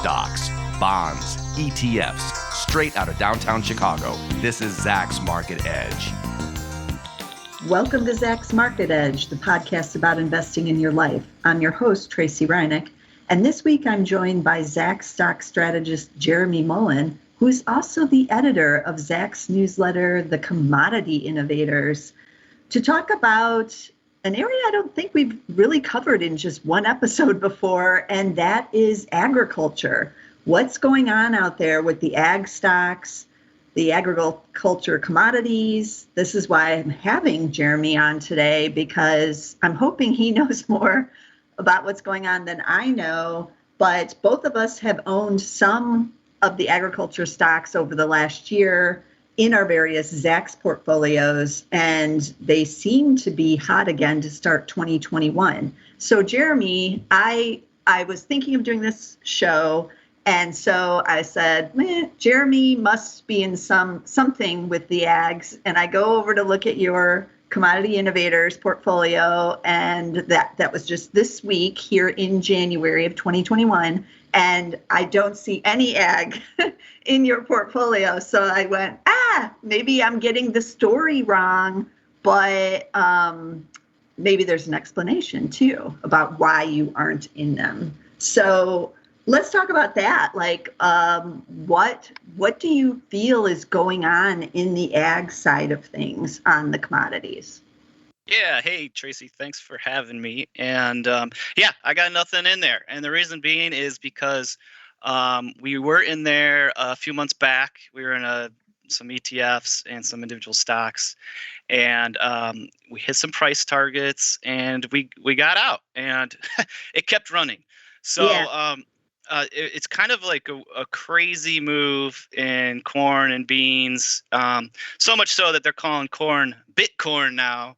stocks, bonds, ETFs, straight out of downtown Chicago. This is Zach's Market Edge. Welcome to Zach's Market Edge, the podcast about investing in your life. I'm your host, Tracy Reinick, and this week I'm joined by Zach's stock strategist, Jeremy Mullen, who is also the editor of Zach's newsletter, The Commodity Innovators, to talk about an area I don't think we've really covered in just one episode before, and that is agriculture. What's going on out there with the ag stocks, the agriculture commodities? This is why I'm having Jeremy on today, because I'm hoping he knows more about what's going on than I know. But both of us have owned some of the agriculture stocks over the last year in our various Zach's portfolios, and they seem to be hot again to start 2021. So Jeremy, I was thinking of doing this show, and so I said, Jeremy must be in something with the ags, and I go over to look at your Commodity Innovators portfolio, and that was just this week here in January of 2021, and I don't see any ag in your portfolio. So I went, maybe I'm getting the story wrong, but maybe there's an explanation too about why you aren't in them. So let's talk about that. Like, what do you feel is going on in the ag side of things on the commodities? Yeah. Hey, Tracy, thanks for having me. And I got nothing in there. And the reason being is because we were in there a few months back. We were in some ETFs and some individual stocks, and we hit some price targets, and we got out, and it kept running. So it's kind of like a crazy move in corn and beans, so much so that they're calling corn Bitcoin now,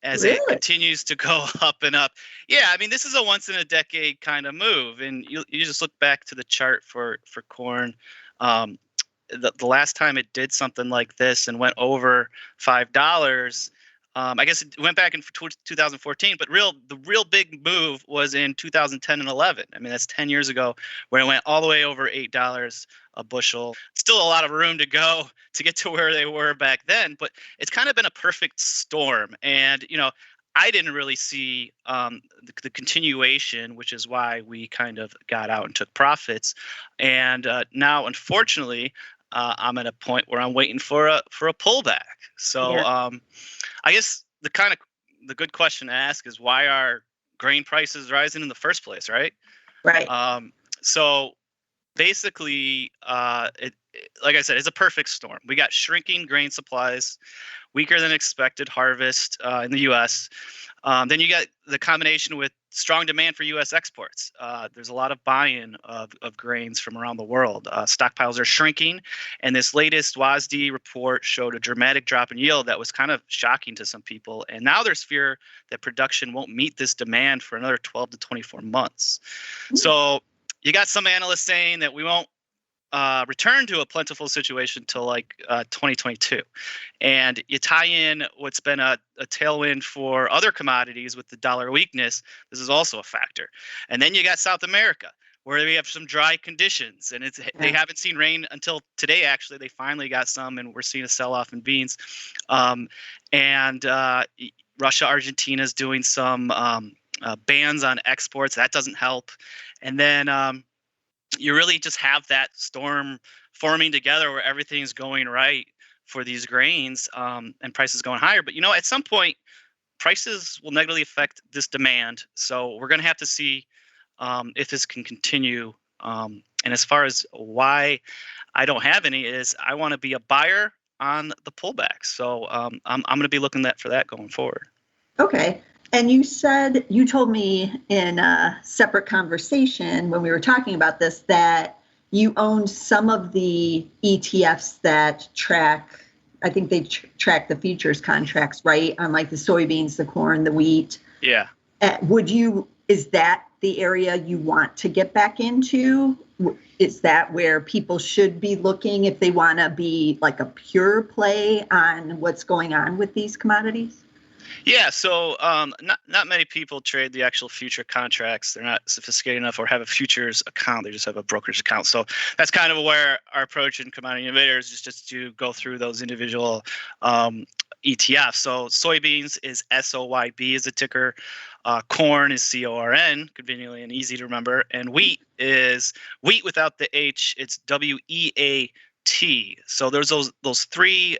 as it continues to go up and up. Yeah, I mean, this is a once in a decade kind of move, and you just look back to the chart for corn. The last time it did something like this and went over $5, I guess it went back in 2014, but the real big move was in 2010 and 11. I mean, that's 10 years ago, where it went all the way over $8 a bushel. Still a lot of room to go to get to where they were back then, but it's kind of been a perfect storm. And, I didn't really see the continuation, which is why we kind of got out and took profits. And now, unfortunately, I'm at a point where I'm waiting for a pullback. So I guess the good question to ask is, why are grain prices rising in the first place, right? Right. So basically, like I said, it's a perfect storm. We got shrinking grain supplies, weaker than expected harvest in the U.S. Then you got the combination with strong demand for U.S. exports. There's a lot of buy-in of grains from around the world. Stockpiles are shrinking, and this latest WASDE report showed a dramatic drop in yield that was kind of shocking to some people. And now there's fear that production won't meet this demand for another 12 to 24 months. Mm-hmm. So you got some analysts saying that we won't return to a plentiful situation till 2022. And you tie in what's been a tailwind for other commodities with the dollar weakness. This is also a factor. And then you got South America, where we have some dry conditions, and they haven't seen rain until today. Actually, they finally got some, and we're seeing a sell-off in beans. And Russia, Argentina is doing some bans on exports. That doesn't help. And then you really just have that storm forming together where everything's going right for these grains, and prices going higher. But, at some point, prices will negatively affect this demand. So we're going to have to see if this can continue. And as far as why I don't have any is I want to be a buyer on the pullback. So I'm going to be looking for that going forward. Okay. And you told me in a separate conversation when we were talking about this that you owned some of the ETFs that track, I think they track the futures contracts, right? On like the soybeans, the corn, the wheat. Yeah. Is that the area you want to get back into? Is that where people should be looking if they want to be like a pure play on what's going on with these commodities? Yeah, so not many people trade the actual future contracts. They're not sophisticated enough or have a futures account. They just have a brokerage account. So that's kind of where our approach in Commodity Innovators is just to go through those individual ETFs. So soybeans is SOYB is a ticker. Corn is CORN, conveniently and easy to remember. And wheat is wheat without the H. It's WEAT. So there's those three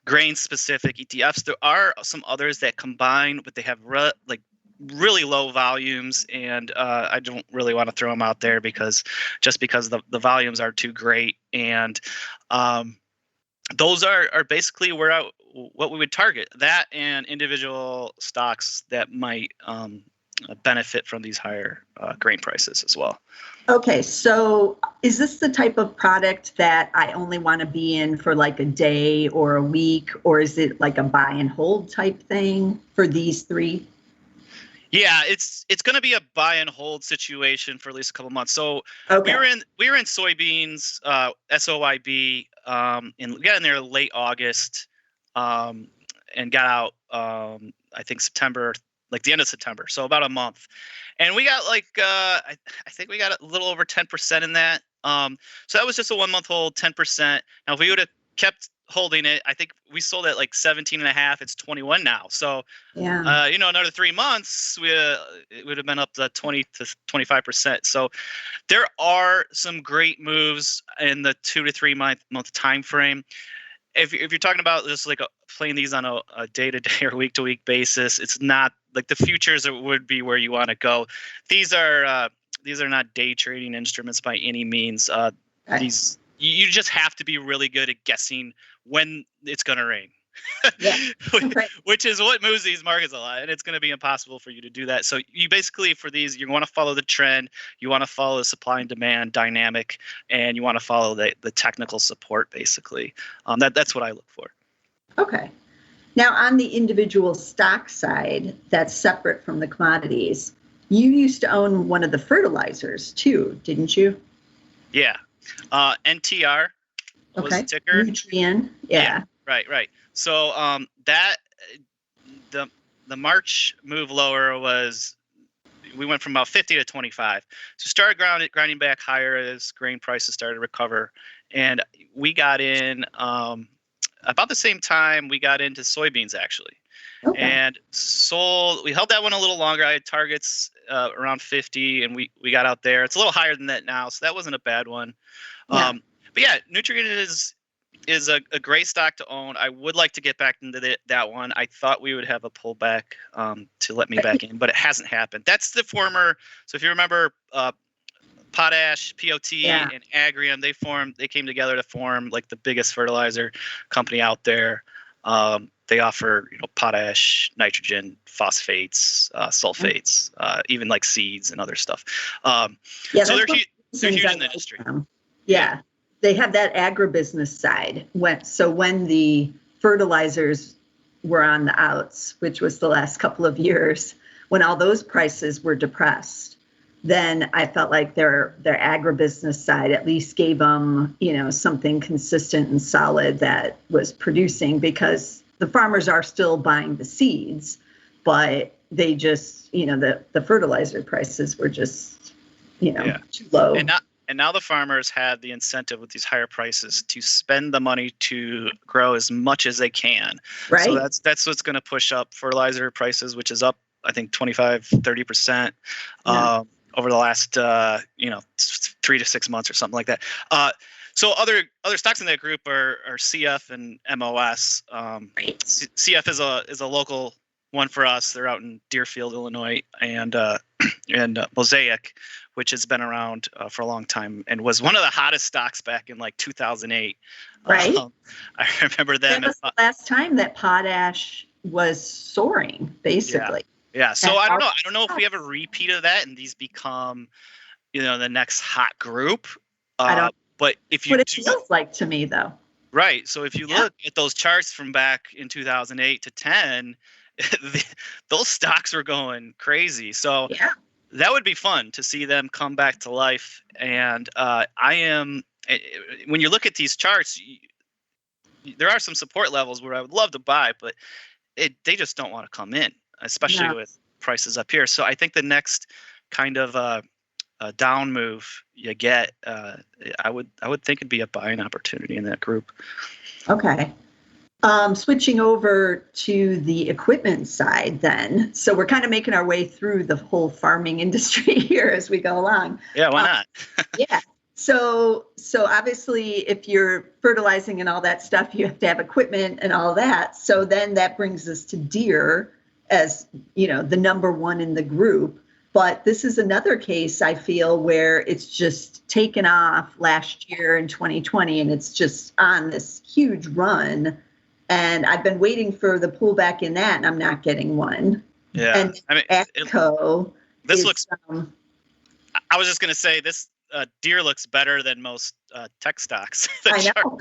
grain specific ETFs. There are some others that combine, but they have really low volumes, and I don't really want to throw them out there because the volumes are too great. And those are basically what we would target, that and individual stocks that might benefit from these higher grain prices as well. Okay, so is this the type of product that I only want to be in for like a day or a week, or is it like a buy and hold type thing for these three? Yeah, it's going to be a buy and hold situation for at least a couple months. So Okay. we were in soybeans, SOYB, and got in there late August, and got out I think September, like the end of September, so about a month. And we got I think we got a little over 10% in that. So that was just a 1 month hold, 10%. Now if we would have kept holding it, I think we sold at like 17 and a half. It's 21 now. So Yeah. another 3 months, it would have been up to 20 to 25%. So there are some great moves in the 2 to 3 month time frame. If you're talking about just like playing these on a day-to-day or week-to-week basis, it's not like the futures would be where you want to go. These are not day trading instruments by any means. Right. These you just have to be really good at guessing when it's going to rain. Yeah. Right. Which is what moves these markets a lot, and it's going to be impossible for you to do that. So you basically, for these, you want to follow the trend, you want to follow the supply and demand dynamic, and you want to follow the technical support, basically. That's what I look for. Okay. Now on the individual stock side, that's separate from the commodities. You used to own one of the fertilizers too, didn't you? Yeah. NTR was the ticker. Nutrien. Yeah. Right. So that the March move lower was, we went from about 50 to 25. So started grinding back higher as grain prices started to recover, and we got in about the same time we got into soybeans actually. Okay. And sold. We held that one a little longer. I had targets around 50, and we got out there. It's a little higher than that now, so that wasn't a bad one. Yeah. But yeah, Nutrien is a great stock to own. I would like to get back into that one. I thought we would have a pullback to let me back in, but it hasn't happened. That's the former. So if you remember, Potash, POT, and Agrium, they came together to form like the biggest fertilizer company out there. They offer potash, nitrogen, phosphates, sulfates, even like seeds and other stuff. So they're huge in the industry. Yeah. They have that agribusiness side. When the fertilizers were on the outs, which was the last couple of years, when all those prices were depressed, then I felt like their agribusiness side at least gave them, something consistent and solid that was producing, because the farmers are still buying the seeds, but they just, the fertilizer prices were just, too low. And now the farmers had the incentive with these higher prices to spend the money to grow as much as they can. Right. So that's what's going to push up fertilizer prices, which is up, I think, 25-30% over the last 3 to 6 months or something like that. So other stocks in that group are CF and MOS. Right. CF is a local one for us. They're out in Deerfield, Illinois, and Mosaic, which has been around for a long time and was one of the hottest stocks back in like 2008. Right. I remember them. That was the last time that potash was soaring, basically. Yeah. So I don't know if we have a repeat of that and these become, the next hot group. But if you what it feels like to me, though. Right. So if you look at those charts from back in 2008 to 10, those stocks were going crazy. So that would be fun to see them come back to life. And when you look at these charts, there are some support levels where I would love to buy, but they just don't want to come in, especially No. with prices up here. So I think the next kind of a down move you get, I would think it'd be a buying opportunity in that group. Okay. Switching over to the equipment side then. So we're kind of making our way through the whole farming industry here as we go along. Yeah, why not? Yeah. So obviously if you're fertilizing and all that stuff, you have to have equipment and all that. So then that brings us to Deere as, the number one in the group. But this is another case, I feel, where it's just taken off last year in 2020, and it's just on this huge run. And I've been waiting for the pullback in that, and I'm not getting one. Yeah. And AGCO looks. I was just going to say this. Deere looks better than most tech stocks. I know,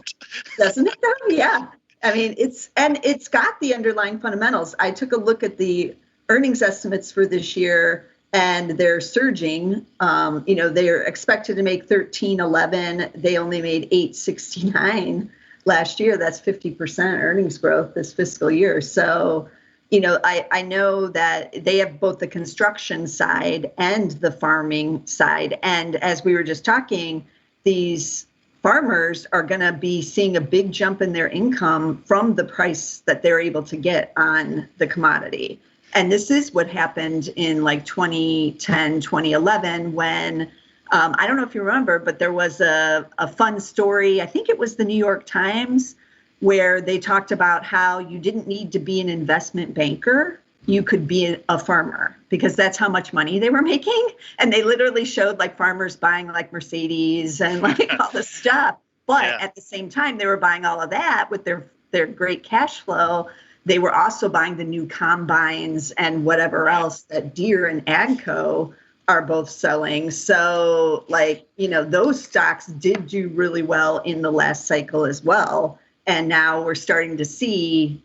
doesn't it? Yeah. I mean, it's got the underlying fundamentals. I took a look at the earnings estimates for this year, and they're surging. They're expected to make 13.11. They only made 8.69 last year. That's 50% earnings growth this fiscal year. So, I know that they have both the construction side and the farming side. And as we were just talking, these farmers are going to be seeing a big jump in their income from the price that they're able to get on the commodity. And this is what happened in like 2010, 2011, when I don't know if you remember, but there was a fun story. I think it was the New York Times, where they talked about how you didn't need to be an investment banker. You could be a farmer, because that's how much money they were making. And they literally showed like farmers buying like Mercedes and like all this stuff. But at the same time, they were buying all of that with their great cash flow. They were also buying the new combines and whatever else that Deere and AGCO are both selling. So those stocks did do really well in the last cycle as well. And now we're starting to see,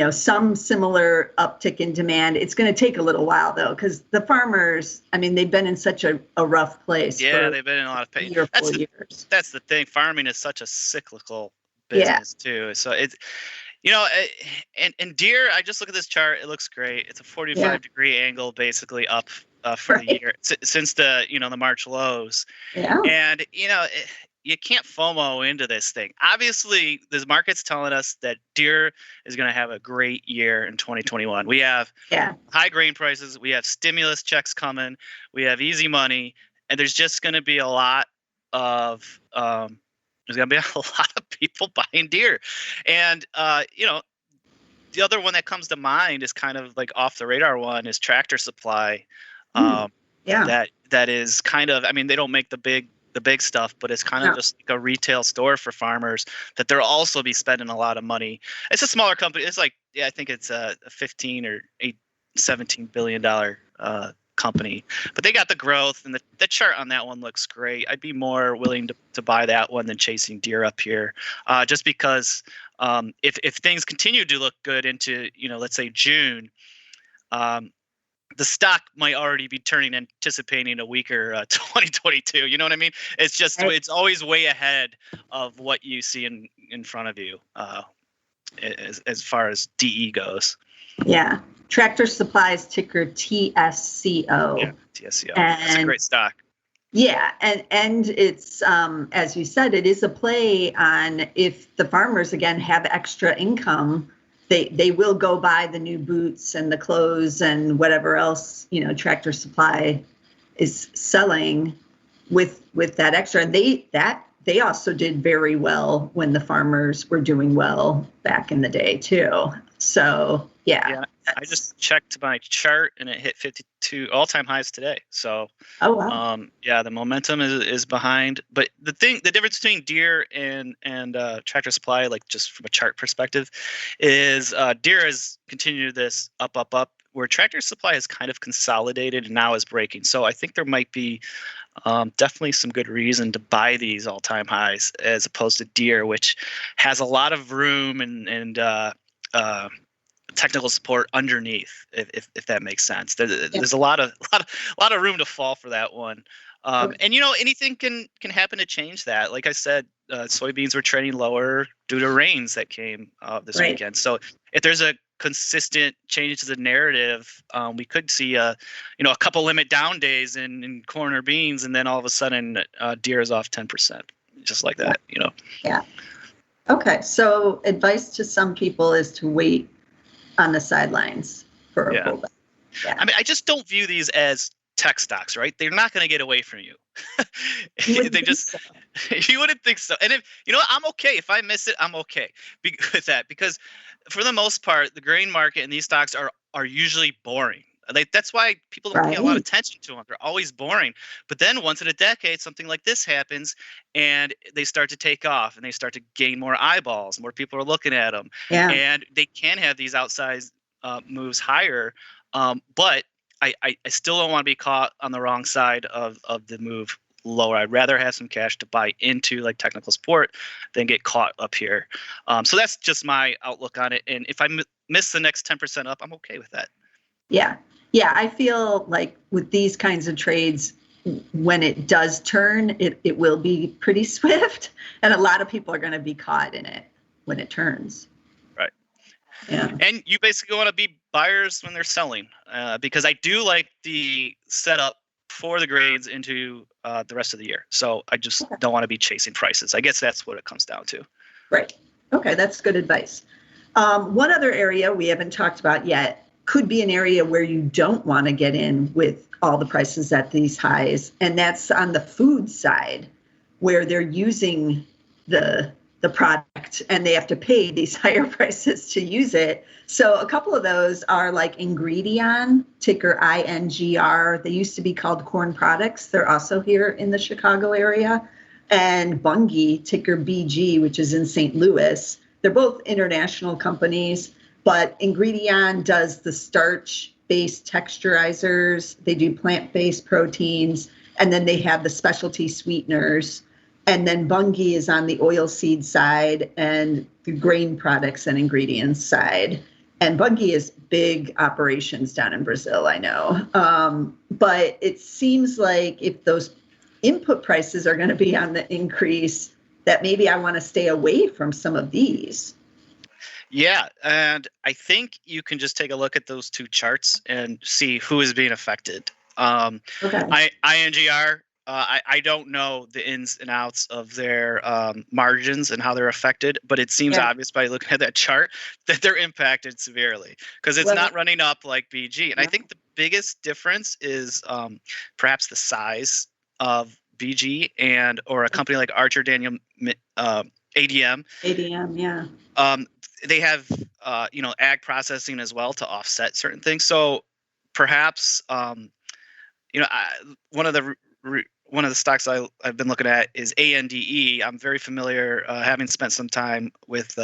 some similar uptick in demand. It's going to take a little while though, because the farmers, they've been in such a rough place. Yeah, they've been in a lot of pain. 3 or 4 years. That's the thing. Farming is such a cyclical business too. So it's, and Deere, I just look at this chart. It looks great. It's a 45-degree angle, basically up for the year since the the March lows. Yeah. And you can't FOMO into this thing. Obviously, this market's telling us that Deere is going to have a great year in 2021. We have high grain prices. We have stimulus checks coming. We have easy money, and there's just going to be a lot of people buying Deere. And the other one that comes to mind is kind of like off the radar one is Tractor Supply. That is kind of, they don't make the big stuff, but it's kind of just like a retail store for farmers that they'll also be spending a lot of money. It's a smaller company. It's like, I think it's a 15 or $17 billion company, but they got the growth, and the chart on that one looks great. I'd be more willing to buy that one than chasing Deere up here, just because if things continue to look good into, let's say June, the stock might already be anticipating a weaker 2022. You know what I mean? It's just, it's always way ahead of what you see in front of you as far as DE goes. Yeah. Tractor Supply's ticker TSCO. Yeah, TSCO. That's a great stock. Yeah, and it's, as you said, it is a play on if the farmers, again, have extra income, they will go buy the new boots and the clothes and whatever else, Tractor Supply is selling with that extra. And they also did very well when the farmers were doing well back in the day too. So yeah. I just checked my chart and it hit 52 all-time highs today. So, the momentum is behind. But the difference between Deere and Tractor Supply, like just from a chart perspective, is Deere has continued this up, where Tractor Supply has kind of consolidated and now is breaking. So I think there might be definitely some good reason to buy these all-time highs as opposed to Deere, which has a lot of room and technical support underneath, if that makes sense. There's a lot of room to fall for that one. And anything can happen to change that. Like I said, soybeans were trading lower due to rains that came this weekend. So if there's a consistent changes to the narrative, we could see a couple limit down days in corn or beans, and then all of a sudden deer is off 10%, just like that. Yeah. Okay. So advice to some people is to wait on the sidelines for a pullback. Yeah. I mean, I just don't view these as tech stocks, right? They're not going to get away from you. You wouldn't think so. And if I'm okay if I miss it, I'm okay with that, because for the most part, the grain market and these stocks are usually boring. That's why people don't pay a lot of attention to them. They're always boring. But then once in a decade, something like this happens, and they start to take off, and they start to gain more eyeballs. More people are looking at them, and they can have these outsized moves higher. But I still don't want to be caught on the wrong side of the move lower. I'd rather have some cash to buy into like technical support than get caught up here. So that's just my outlook on it. And if I miss the next 10% up, I'm okay with that. Yeah. Yeah. I feel like with these kinds of trades, when it does turn, it will be pretty swift. And a lot of people are going to be caught in it when it turns. Right. Yeah. And you basically want to be buyers when they're selling, because I do like the setup for the grades into the rest of the year. So I just don't want to be chasing prices. I guess that's what it comes down to. Right. Okay. That's good advice. One other area we haven't talked about yet could be an area where you don't want to get in with all the prices at these highs. And that's on the food side, where they're using the product and they have to pay these higher prices to use it. So a couple of those are like Ingredion, ticker INGR. They used to be called Corn Products. They're also here in the Chicago area. And Bunge, ticker BG, which is in St. Louis. They're both international companies, but Ingredion does the starch-based texturizers. They do plant-based proteins, and then they have the specialty sweeteners. And then Bunge is on the oilseed side and the grain products and ingredients side. And Bunge is big operations down in Brazil, I know. But it seems like if those input prices are going to be on the increase, that maybe I want to stay away from some of these. Yeah, and I think you can just take a look at those two charts and see who is being affected. INGR, I don't know the ins and outs of their margins and how they're affected, but it seems obvious by looking at that chart that they're impacted severely because it's not running up like BG. And I think the biggest difference is perhaps the size of BG or a company like Archer Daniel ADM. ADM, yeah. They have ag processing as well to offset certain things. So perhaps one of the stocks I've been looking at is ANDE. I'm very familiar, having spent some time with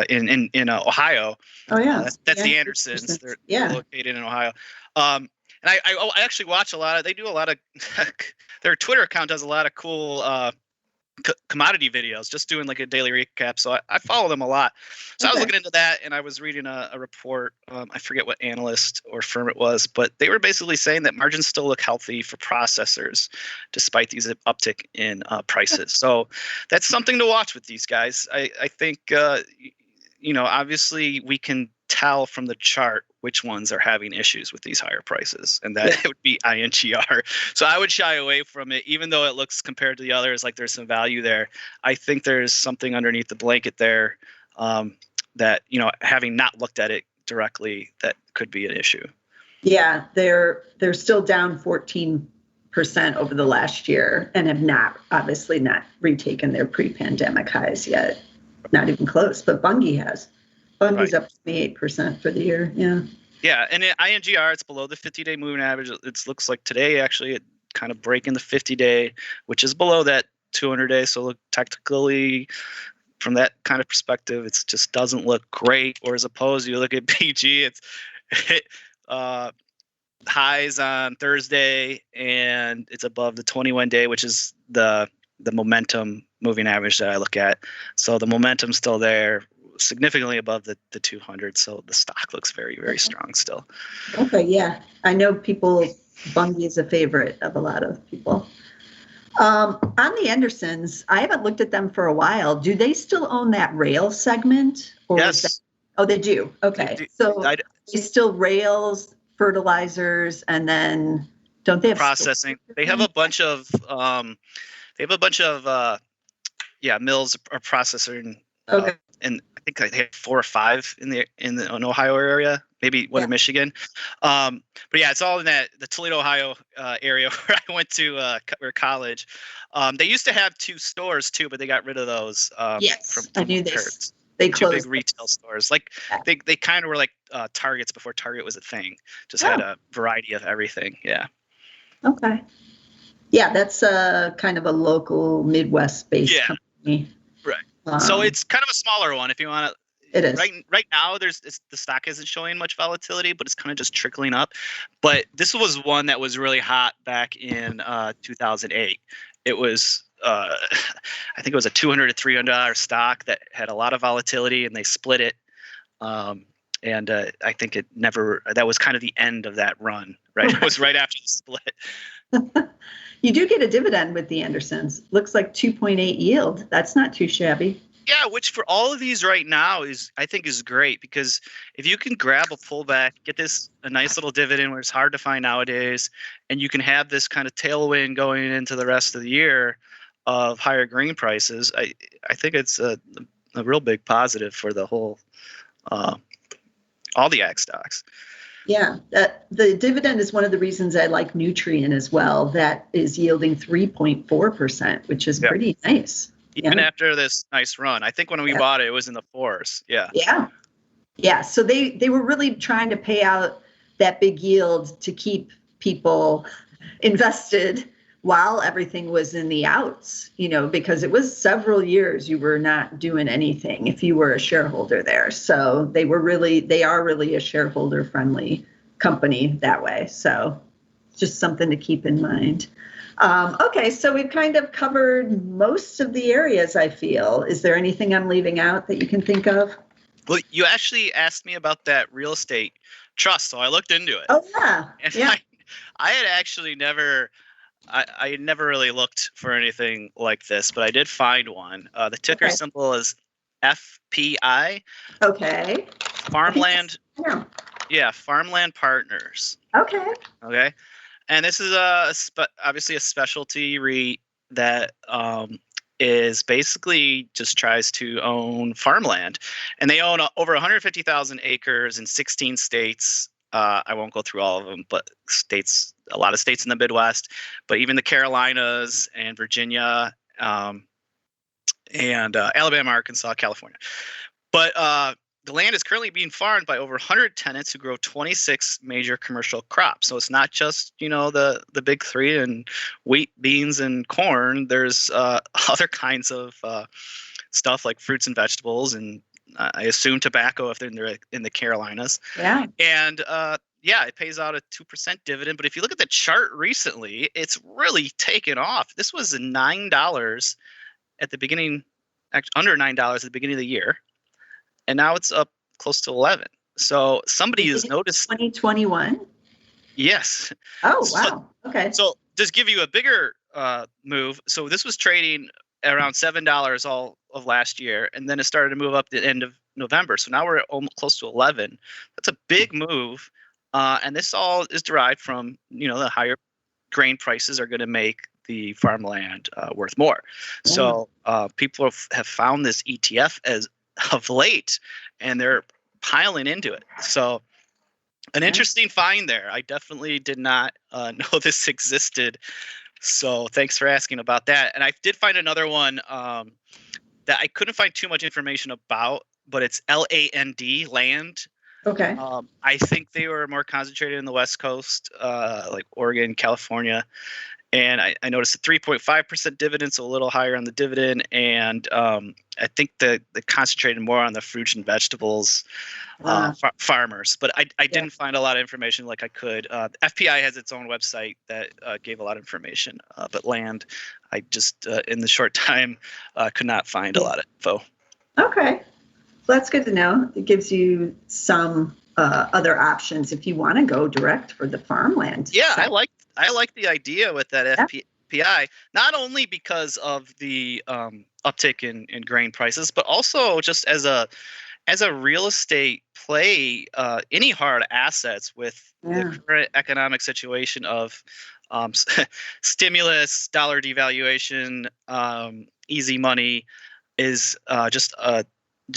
in Ohio. Oh yeah, that's the Andersons. They're located in Ohio. And I actually watch a lot of. They do a lot of. Their Twitter account does a lot of cool commodity videos, just doing like a daily recap. So I follow them a lot. So I was looking into that, and I was reading a report. I forget what analyst or firm it was, but they were basically saying that margins still look healthy for processors despite these uptick in prices. So that's something to watch with these guys. I think obviously we can tell from the chart which ones are having issues with these higher prices, and that would be INGR. So I would shy away from it, even though it looks compared to the others like there's some value there. I think there's something underneath the blanket there that, having not looked at it directly, that could be an issue. Yeah, they're still down 14% over the last year and have obviously not retaken their pre-pandemic highs yet. Not even close, but Bunge has. Bunge's up 28% for the year. Yeah. Yeah, and in INGR, it's below the 50-day moving average. It looks like today, actually, it kind of breaking the 50-day, which is below that 200-day. So look, technically, from that kind of perspective, it just doesn't look great. Or as opposed, you look at BG, it's hit highs on Thursday, and it's above the 21-day, which is the momentum moving average that I look at. So the momentum's still there, significantly above the 200. So the stock looks very, very strong still. Okay, yeah. I know Bunge is a favorite of a lot of people. On the Andersons, I haven't looked at them for a while. Do they still own that rail segment? Or yes. Oh, they do. Okay. So they still rails, fertilizers, and then don't they have processing? They have a bunch of mills or processing. Okay. And I think they have 4 or 5 in the Ohio area, maybe one in Michigan. But yeah, it's all in the Toledo, Ohio area where I went to college. They used to have 2 stores too, but they got rid of those. Yes, from I knew this. They They 2 closed big retail stores. Like they kind of were like Targets before Target was a thing. Just had a variety of everything. Yeah. Okay. Yeah, that's kind of a local Midwest-based company. Right. So it's kind of a smaller one if you want to. It is. Right now, the stock isn't showing much volatility, but it's kind of just trickling up. But this was one that was really hot back in 2008. It was, I think it was a $200 to $300 stock that had a lot of volatility, and they split it. And I think that was kind of the end of that run, right? It was right after the split. You do get a dividend with the Andersons. Looks like 2.8 yield. That's not too shabby. Yeah, which for all of these right now I think is great, because if you can grab a pullback, get a nice little dividend where it's hard to find nowadays, and you can have this kind of tailwind going into the rest of the year of higher grain prices, I think it's a real big positive for the whole all the ag stocks. Yeah, the dividend is one of the reasons I like Nutrien as well. That is yielding 3.4%, which is pretty nice. Even after this nice run. I think when we bought it, it was in the 4s. Yeah. Yeah. Yeah. So they were really trying to pay out that big yield to keep people invested while everything was in the outs, because it was several years you were not doing anything if you were a shareholder there. So they are really a shareholder friendly company that way. So just something to keep in mind. Okay, so we've kind of covered most of the areas, I feel. Is there anything I'm leaving out that you can think of? Well, you actually asked me about that real estate trust, so I looked into it. Oh, yeah. And I had actually never really looked for anything like this, but I did find one. The ticker symbol is FPI. Okay. Farmland. Yeah, Farmland Partners. Okay. Okay. And this is obviously a specialty REIT that is basically just tries to own farmland. And they own over 150,000 acres in 16 states. I won't go through all of them, but a lot of states in the Midwest, but even the Carolinas and Virginia and Alabama, Arkansas, California. But the land is currently being farmed by over 100 tenants who grow 26 major commercial crops. So it's not just, the big 3 and wheat, beans, and corn. There's other kinds of stuff like fruits and vegetables, and I assume tobacco if they're in the Carolinas. Yeah. And it pays out a 2% dividend. But if you look at the chart recently, it's really taken off. This was $9 at the beginning, under $9 at the beginning of the year. And now it's up close to 11. So somebody has noticed. 2021? Yes. Oh, wow. Okay. So just give you a bigger move. So this was trading around $7 all of last year, and then it started to move up the end of November. So now we're at almost close to 11. That's a big move. And this all is derived from, the higher grain prices are going to make the farmland worth more. Yeah. So people have found this ETF as of late, and they're piling into it. So an interesting find there. I definitely did not know this existed. So thanks for asking about that. And I did find another one that I couldn't find too much information about, but it's LAND, land. Okay. I think they were more concentrated in the West Coast, like Oregon, California. And I noticed a 3.5% dividend, so a little higher on the dividend. And I think they concentrated more on the fruits and vegetables farmers. But I didn't find a lot of information like I could. FPI has its own website that gave a lot of information. But land, I just, in the short time, could not find a lot of info. Okay. Well, that's good to know. It gives you some other options if you want to go direct for the farmland. Yeah, so. I like the idea with that FPI, not only because of the uptick in grain prices, but also just as as a real estate play, any hard assets with the current economic situation of stimulus, dollar devaluation, easy money is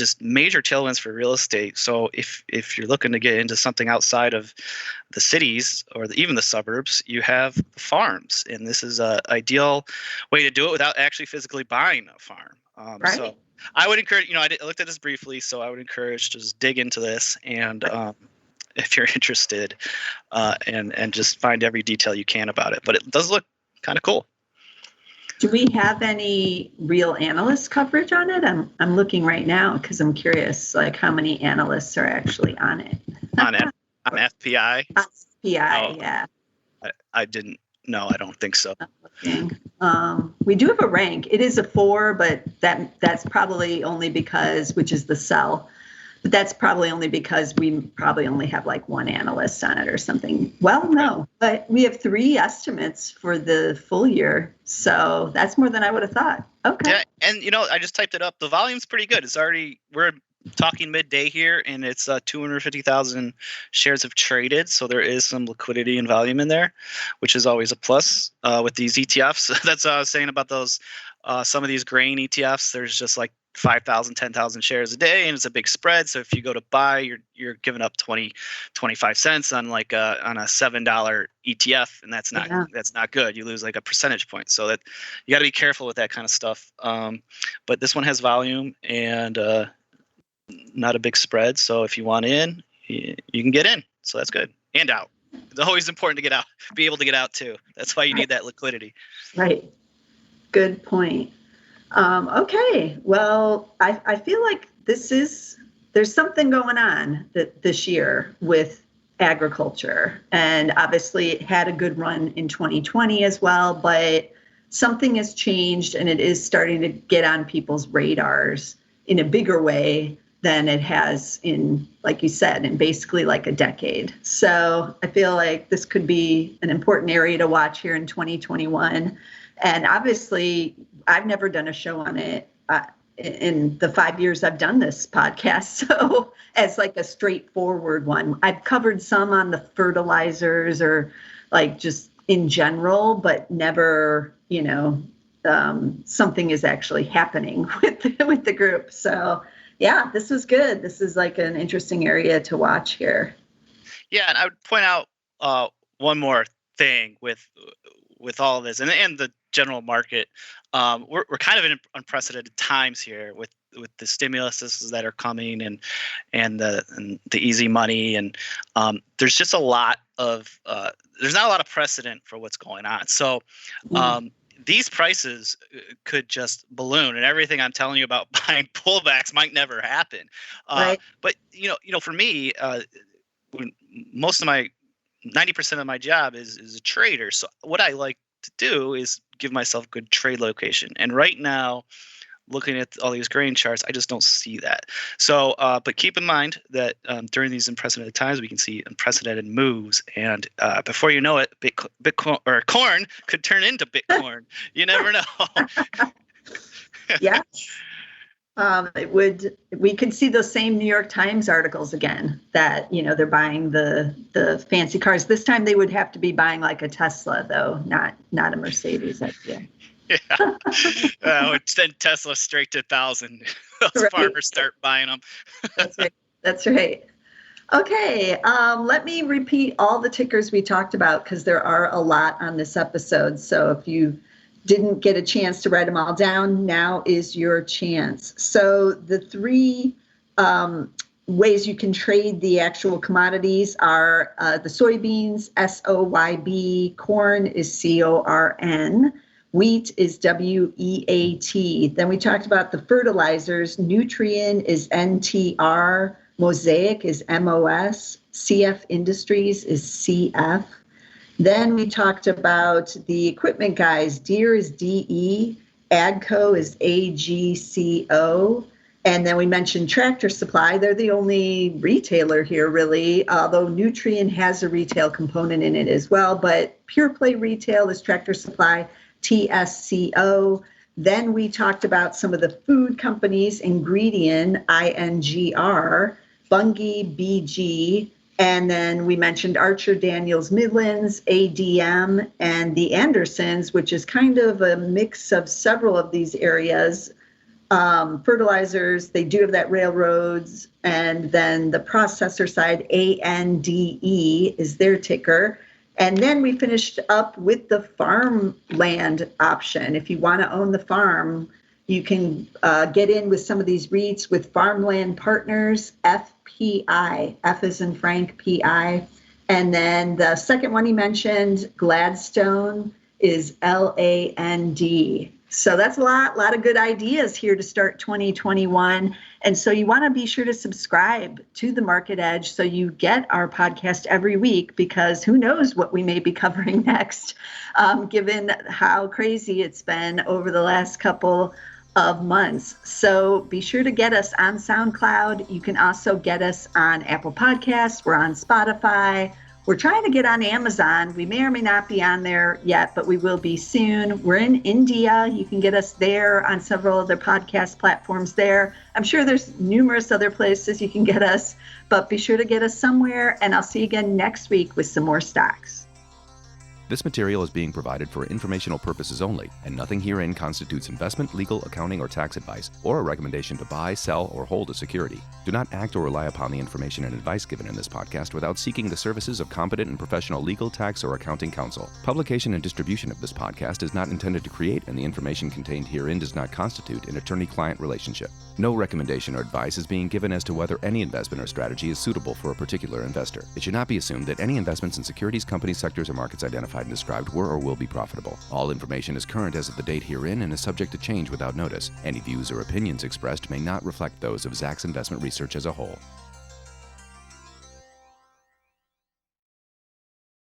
just major tailwinds for real estate. So if you're looking to get into something outside of the cities or even the suburbs, you have farms, and this is a ideal way to do it without actually physically buying a farm. Right. So I would encourage, I looked at this briefly, so I would encourage to just dig into this and if you're interested, and just find every detail you can about it. But it does look kind of cool. Do we have any real analyst coverage on it? I'm looking right now because I'm curious, like how many analysts are actually on it. on FPI? FPI, yeah. I didn't. No, I don't think so. We do have a rank. It is a 4, but that's probably only because, which is the sell. But that's probably only because we probably only have like one analyst on it or something. Well, no, but we have 3 estimates for the full year. So that's more than I would have thought. Okay. Yeah, and I just typed it up. The volume's pretty good. We're talking midday here, and it's 250,000 shares have traded. So there is some liquidity and volume in there, which is always a plus with these ETFs. That's what I was saying about those. Some of these grain ETFs, there's just like 5,000, 10,000 shares a day, and it's a big spread. So if you go to buy, you're giving up 25 cents on like on a $7 ETF, and that's not good. You lose like a percentage point. So that you got to be careful with that kind of stuff. But this one has volume and not a big spread. So if you want in, you can get in. So that's good. And out. It's always important to get out, be able to get out too. That's why you need that liquidity. Right. Good point. Okay, well, I feel like there's something going on this year with agriculture, and obviously it had a good run in 2020 as well, but something has changed and it is starting to get on people's radars in a bigger way than it has in, like you said, in basically like a decade. So I feel like this could be an important area to watch here in 2021. And obviously, I've never done a show on it in the 5 years I've done this podcast. So as like a straightforward one, I've covered some on the fertilizers or like just in general, but never, something is actually happening with the group. So yeah, this was good. This is like an interesting area to watch here. Yeah, and I would point out one more thing with all of this and the general market. We're kind of in unprecedented times here with the stimuluses that are coming and the easy money, and there's just there's not a lot of precedent for what's going on. So these prices could just balloon, and everything I'm telling you about buying pullbacks might never happen. Right. But for me, most of my 90% of my job is a trader. So what I like to do is give myself good trade location. And right now, looking at all these grain charts, I just don't see that. So, but keep in mind that during these unprecedented times, we can see unprecedented moves. And before you know it, Bitcoin or corn could turn into Bitcoin. You never know. Yeah. We could see those same New York Times articles again that, they're buying the fancy cars. This time they would have to be buying like a Tesla, though, not a Mercedes. Yeah. Which then Tesla straight to 1,000. Those farmers start buying them. That's right. Okay. Let me repeat all the tickers we talked about because there are a lot on this episode. So if you didn't get a chance to write them all down, now is your chance. So the 3 ways you can trade the actual commodities are the soybeans, SOYB, corn is CORN, wheat is WEAT. Then we talked about the fertilizers, Nutrien is NTR, Mosaic is MOS, CF Industries is CF. Then we talked about the equipment guys. Deere is DE, AGCO is AGCO, and then we mentioned Tractor Supply. They're the only retailer here, really, although Nutrien has a retail component in it as well. But pure play retail is Tractor Supply, TSCO. Then we talked about some of the food companies, Ingredient, INGR, Bunge, BG, and then we mentioned Archer Daniels Midlands, ADM, and the Andersons, which is kind of a mix of several of these areas. Fertilizers, they do have that railroads, and then the processor side, ANDE is their ticker. And then we finished up with the farmland option. If you want to own the farm, you can get in with some of these REITs with Farmland Partners, FPI, F as in Frank, PI. And then the second one he mentioned, Gladstone, is LAND. So that's a lot of good ideas here to start 2021. And so you want to be sure to subscribe to the Market Edge so you get our podcast every week, because who knows what we may be covering next, given how crazy it's been over the last couple of months. So be sure to get us on SoundCloud. You can also get us on Apple Podcasts. We're on Spotify. We're trying to get on Amazon. We may or may not be on there yet, but we will be soon. We're in India. You can get us there on several other podcast platforms there. I'm sure there's numerous other places you can get us, but be sure to get us somewhere. And I'll see you again next week with some more stocks. This material is being provided for informational purposes only, and nothing herein constitutes investment, legal, accounting, or tax advice, or a recommendation to buy, sell, or hold a security. Do not act or rely upon the information and advice given in this podcast without seeking the services of competent and professional legal, tax, or accounting counsel. Publication and distribution of this podcast is not intended to create, and the information contained herein does not constitute an attorney-client relationship. No recommendation or advice is being given as to whether any investment or strategy is suitable for a particular investor. It should not be assumed that any investments in securities, companies, sectors, or markets identified and described were or will be profitable. All information is current as of the date herein and is subject to change without notice. Any views or opinions expressed may not reflect those of Zacks Investment Research as a whole.